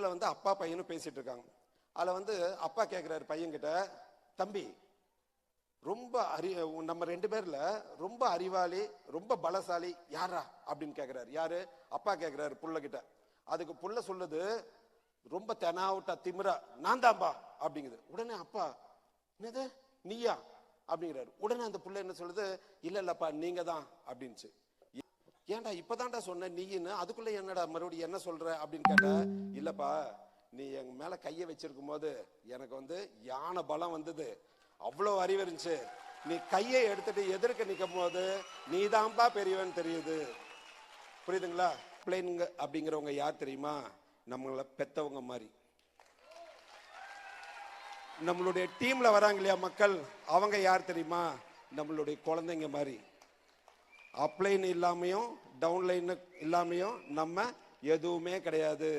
தேட்டரில் வந்து அப்பா பையனும் பேசிட்டு இருக்காங்க. அதில் வந்து அப்பா கேட்குறாரு பையன்கிட்ட, தம்பி ரொம்ப நம்ம 2 பேர்ல ரொம்ப அறிவாளி ரொம்ப பலசாலி யாரா அப்படின்னு கேட்குறாரு. யாரு? அப்பா கேட்குறாரு புள்ள கிட்ட. அதுக்கு புள்ள சொல்லுது, ரொம்ப தெனாவுட்டா திமிரா, நான் தான்பா அப்படிங்குது. உடனே அப்பா, என்னது நீயா அப்படிங்கிறாரு. உடனே அந்த புள்ள என்ன சொல்லுது, இல்ல இல்லப்பா நீங்க தான் அப்படின்ச்சு. ஏன்டா இப்பதான்டா சொன்ன நீன்னு, அதுக்குள்ள என்னடா மறுபடியும் என்ன சொல்ற அப்படின்னு கேட்டா, இல்லப்பா நீ எங்க மேல கைய வச்சிருக்கும் போது எனக்கு வந்து யானை பலம் வந்தது, அவ்வளவு அறிவு இருந்துச்சு. நீ கையை எடுத்துட்டு எதிர்க்க நிற்கும் போது நீதான்பா பெரியவன் தெரியுது. புரியுதுங்களா? பிள்ளைங்க அப்படிங்கிறவங்க யார் தெரியுமா? நம்மளை பெத்தவங்க மாதிரி. நம்மளுடைய டீம்ல வராங்க இல்லையா மக்கள், அவங்க யார் தெரியுமா? நம்மளுடைய குழந்தைங்க மாதிரி. அப்லைன் இல்லாமையும் டவுன்லைன் இல்லாமையும் நம்ம எதுவுமே கிடையாது.